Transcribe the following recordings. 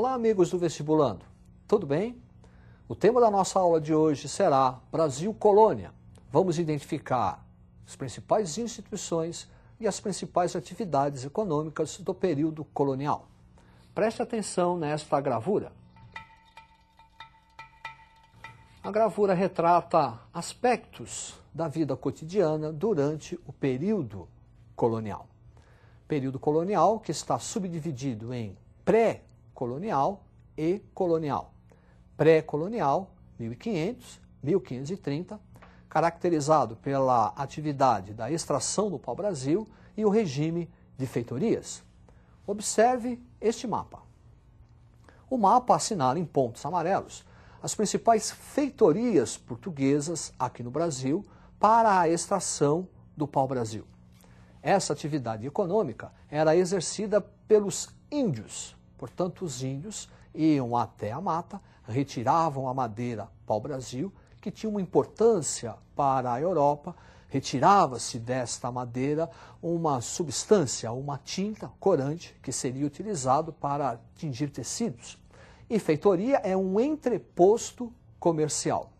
Olá, amigos do Vestibulando. Tudo bem? O tema da nossa aula de hoje será Brasil Colônia. Vamos identificar as principais instituições e as principais atividades econômicas do período colonial. Preste atenção nesta gravura. A gravura retrata aspectos da vida cotidiana durante o período colonial. Período colonial que está subdividido em pré-colonial e colonial. Pré-colonial, 1500, 1530, caracterizado pela atividade da extração do pau-brasil e o regime de feitorias. Observe este mapa. O mapa assinala em pontos amarelos as principais feitorias portuguesas aqui no Brasil para a extração do pau-brasil. Essa atividade econômica era exercida pelos índios, portanto os índios iam até a mata, retiravam a madeira pau-brasil, que tinha uma importância para a Europa, retirava-se desta madeira uma substância, uma tinta corante, que seria utilizado para tingir tecidos. E feitoria é um entreposto comercial.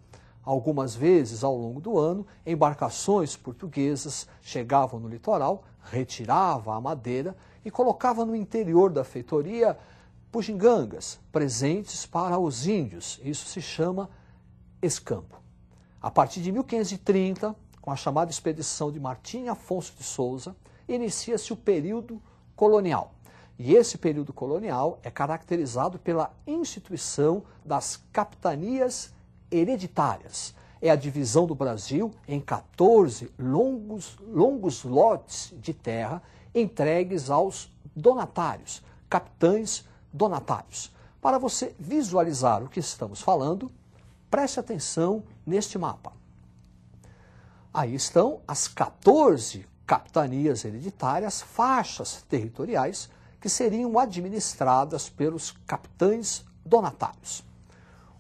Algumas vezes, ao longo do ano, embarcações portuguesas chegavam no litoral, retiravam a madeira e colocavam no interior da feitoria bugigangas, presentes para os índios. Isso se chama escampo. A partir de 1530, com a chamada expedição de Martim Afonso de Souza, inicia-se o período colonial. E esse período colonial é caracterizado pela instituição das capitanias hereditárias. É a divisão do Brasil em 14 longos lotes de terra entregues aos donatários, capitães donatários. Para você visualizar o que estamos falando, preste atenção neste mapa. Aí estão as 14 capitanias hereditárias, faixas territoriais, que seriam administradas pelos capitães donatários.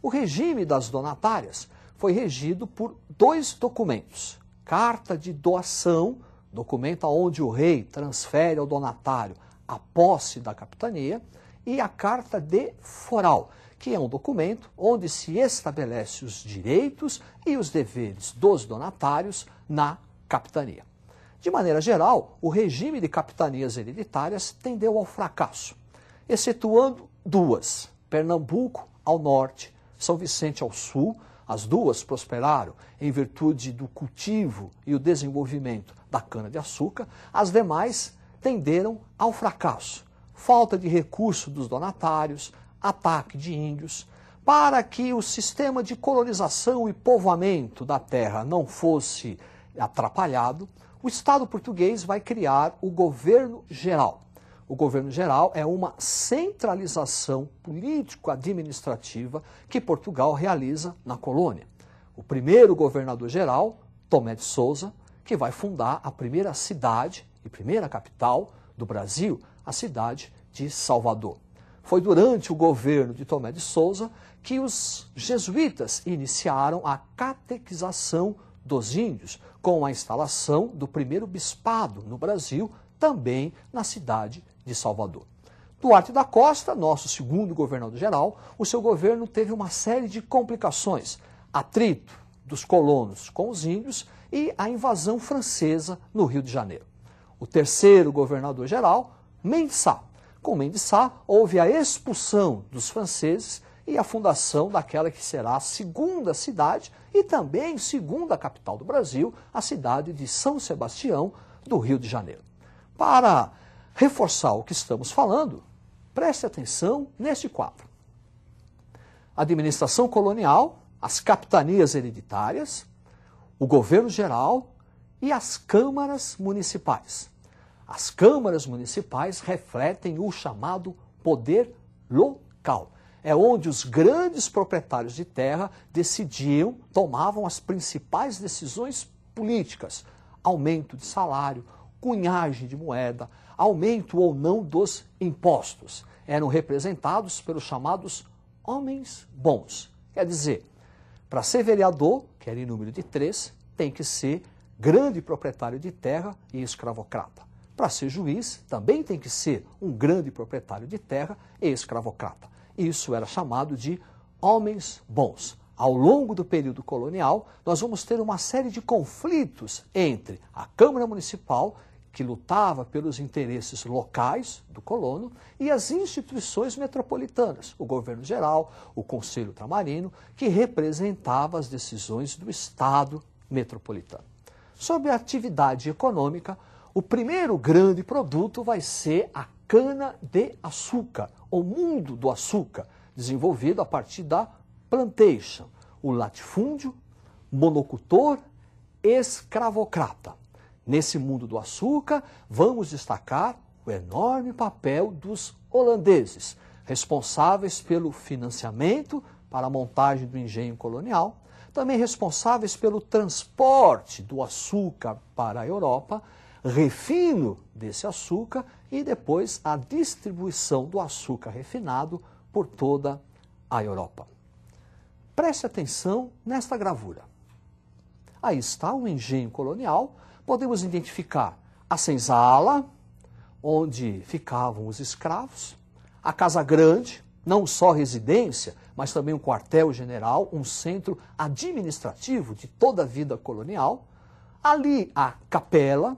O regime das donatárias foi regido por dois documentos. Carta de doação, documento onde o rei transfere ao donatário a posse da capitania, e a carta de foral, que é um documento onde se estabelece os direitos e os deveres dos donatários na capitania. De maneira geral, o regime de capitanias hereditárias tendeu ao fracasso, excetuando duas, Pernambuco ao norte, São Vicente ao sul. As duas prosperaram em virtude do cultivo e o desenvolvimento da cana-de-açúcar. As demais tenderam ao fracasso. Falta de recurso dos donatários, ataque de índios. Para que o sistema de colonização e povoamento da terra não fosse atrapalhado, o Estado português vai criar o governo geral. O governo geral é uma centralização político-administrativa que Portugal realiza na colônia. O primeiro governador-geral, Tomé de Souza, que vai fundar a primeira cidade e primeira capital do Brasil, a cidade de Salvador. Foi durante o governo de Tomé de Souza que os jesuítas iniciaram a catequização dos índios, com a instalação do primeiro bispado no Brasil, também na cidade de Salvador. Duarte da Costa, nosso segundo governador-geral, o seu governo teve uma série de complicações, atrito dos colonos com os índios e a invasão francesa no Rio de Janeiro. O terceiro governador-geral, Mendes Sá. Com Mendes Sá, houve a expulsão dos franceses e a fundação daquela que será a segunda cidade e também segunda capital do Brasil, a cidade de São Sebastião, do Rio de Janeiro. Para reforçar o que estamos falando, preste atenção neste quadro. Administração colonial, as capitanias hereditárias, o governo geral e as câmaras municipais. As câmaras municipais refletem o chamado poder local. É onde os grandes proprietários de terra decidiam, tomavam as principais decisões políticas. Aumento de salário, cunhagem de moeda, aumento ou não dos impostos. Eram representados pelos chamados homens bons. Quer dizer, para ser vereador, que era em número de 3, tem que ser grande proprietário de terra e escravocrata. Para ser juiz, também tem que ser um grande proprietário de terra e escravocrata. Isso era chamado de homens bons. Ao longo do período colonial, nós vamos ter uma série de conflitos entre a Câmara Municipal, que lutava pelos interesses locais do colono, e as instituições metropolitanas, o governo geral, o Conselho Ultramarino, que representava as decisões do Estado metropolitano. Sobre a atividade econômica, o primeiro grande produto vai ser a cana-de-açúcar, o mundo do açúcar, desenvolvido a partir da plantation, o latifúndio, monocultor, escravocrata. Nesse mundo do açúcar, vamos destacar o enorme papel dos holandeses, responsáveis pelo financiamento para a montagem do engenho colonial, também responsáveis pelo transporte do açúcar para a Europa, refino desse açúcar e depois a distribuição do açúcar refinado por toda a Europa. Preste atenção nesta gravura. Aí está o engenho colonial. Podemos identificar a senzala, onde ficavam os escravos, a Casa Grande, não só residência, mas também um quartel-general, um centro administrativo de toda a vida colonial, ali a capela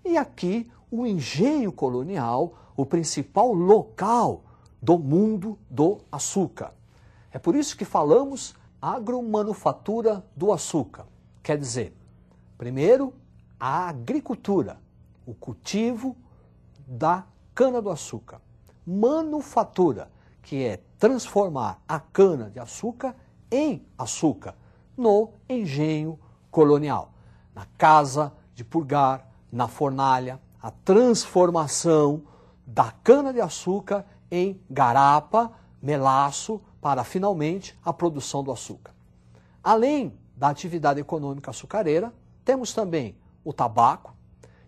e aqui o engenho colonial, o principal local do mundo do açúcar. É por isso que falamos agromanufatura do açúcar. Quer dizer, primeiro, a agricultura, o cultivo da cana-do-açúcar. Manufatura, que é transformar a cana-de-açúcar em açúcar, no engenho colonial. Na casa de purgar, na fornalha, a transformação da cana-de-açúcar em garapa, melaço, para finalmente a produção do açúcar. Além da atividade econômica açucareira, temos também o tabaco,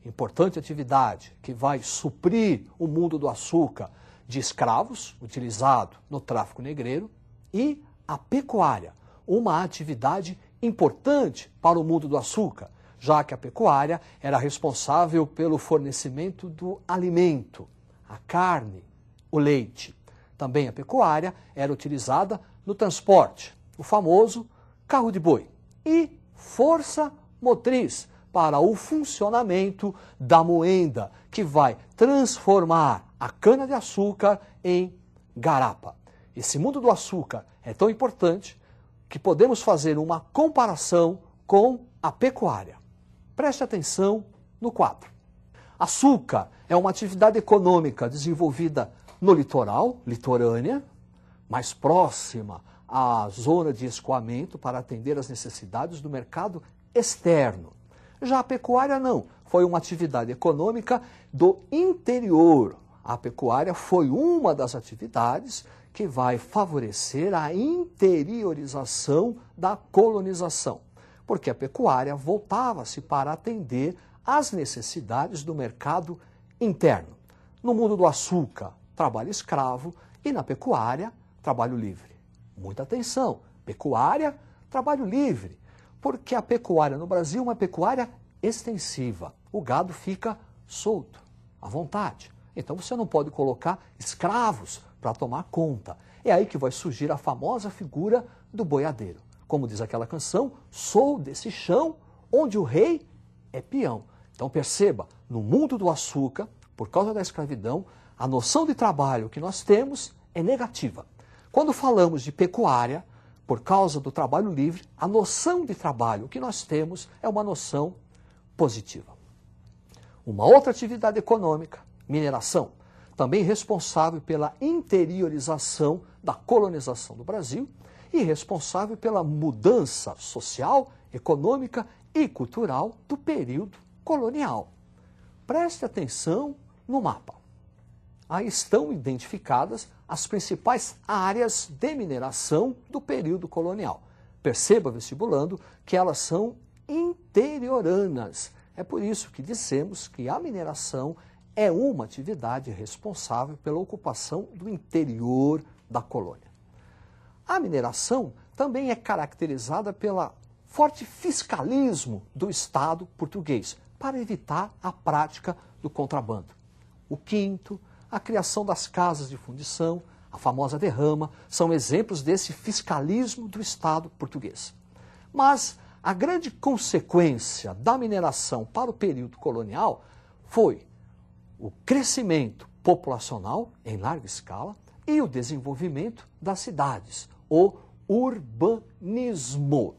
importante atividade que vai suprir o mundo do açúcar de escravos, utilizado no tráfico negreiro, e a pecuária, uma atividade importante para o mundo do açúcar, já que a pecuária era responsável pelo fornecimento do alimento, a carne, o leite. Também a pecuária era utilizada no transporte, o famoso carro de boi, e força motriz para o funcionamento da moenda, que vai transformar a cana-de-açúcar em garapa. Esse mundo do açúcar é tão importante que podemos fazer uma comparação com a pecuária. Preste atenção no quadro. Açúcar é uma atividade econômica desenvolvida no litoral, litorânea, mais próxima à zona de escoamento para atender às necessidades do mercado externo. Já a pecuária não, foi uma atividade econômica do interior. A pecuária foi uma das atividades que vai favorecer a interiorização da colonização, porque a pecuária voltava-se para atender às necessidades do mercado interno. No mundo do açúcar, trabalho escravo, e na pecuária, trabalho livre. Muita atenção, pecuária, trabalho livre, porque a pecuária no Brasil é uma pecuária extensiva. O gado fica solto, à vontade. Então você não pode colocar escravos para tomar conta. É aí que vai surgir a famosa figura do boiadeiro. Como diz aquela canção, sou desse chão onde o rei é peão. Então perceba, no mundo do açúcar, por causa da escravidão, a noção de trabalho que nós temos é negativa. Quando falamos de pecuária, por causa do trabalho livre, a noção de trabalho que nós temos é uma noção positiva. Uma outra atividade econômica, mineração, também responsável pela interiorização da colonização do Brasil e responsável pela mudança social, econômica e cultural do período colonial. Preste atenção no mapa. Aí estão identificadas as principais áreas de mineração do período colonial. Perceba, vestibulando, que elas são interioranas. É por isso que dissemos que a mineração é uma atividade responsável pela ocupação do interior da colônia. A mineração também é caracterizada pelo forte fiscalismo do Estado português para evitar a prática do contrabando. O quinto, a criação das casas de fundição, a famosa derrama, são exemplos desse fiscalismo do Estado português. Mas a grande consequência da mineração para o período colonial foi o crescimento populacional em larga escala e o desenvolvimento das cidades, o urbanismo.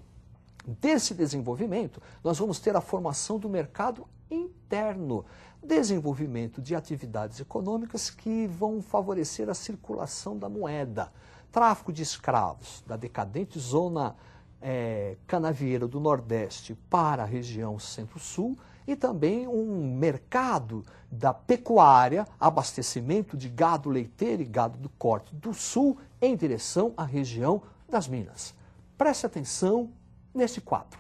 Desse desenvolvimento, nós vamos ter a formação do mercado interno, desenvolvimento de atividades econômicas que vão favorecer a circulação da moeda, tráfico de escravos da decadente zona canavieira do Nordeste para a região Centro-Sul e também um mercado da pecuária, abastecimento de gado leiteiro e gado do corte do Sul em direção à região das Minas. Preste atenção nesse quadro.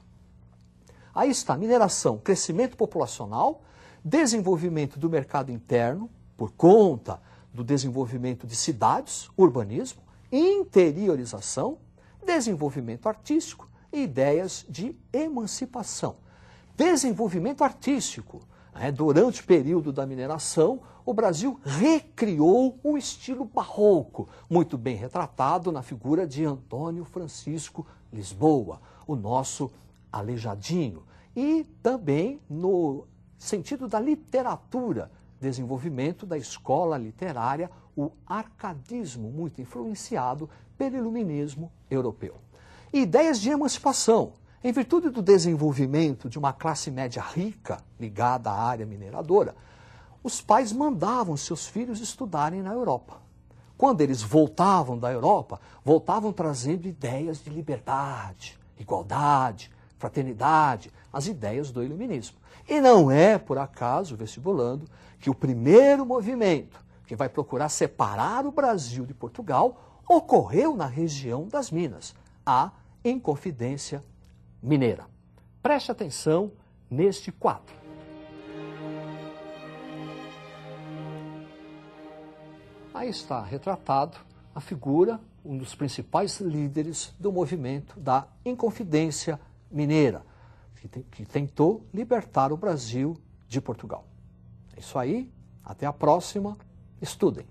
Aí está mineração, crescimento populacional, desenvolvimento do mercado interno, por conta do desenvolvimento de cidades, urbanismo, interiorização, desenvolvimento artístico e ideias de emancipação. Desenvolvimento artístico. Durante o período da mineração, o Brasil recriou um estilo barroco, muito bem retratado na figura de Antônio Francisco Lisboa, o nosso Aleijadinho. E também no sentido da literatura, desenvolvimento da escola literária, o arcadismo, muito influenciado pelo iluminismo europeu. E ideias de emancipação. Em virtude do desenvolvimento de uma classe média rica ligada à área mineradora, os pais mandavam seus filhos estudarem na Europa. Quando eles voltavam da Europa, voltavam trazendo ideias de liberdade, igualdade, fraternidade, as ideias do iluminismo. E não é, por acaso, vestibulando, que o primeiro movimento que vai procurar separar o Brasil de Portugal ocorreu na região das Minas, a Inconfidência Mineira. Preste atenção neste quadro. Aí está retratado a figura, um dos principais líderes do movimento da Inconfidência Mineira, que tentou libertar o Brasil de Portugal. É isso aí, até a próxima, estudem.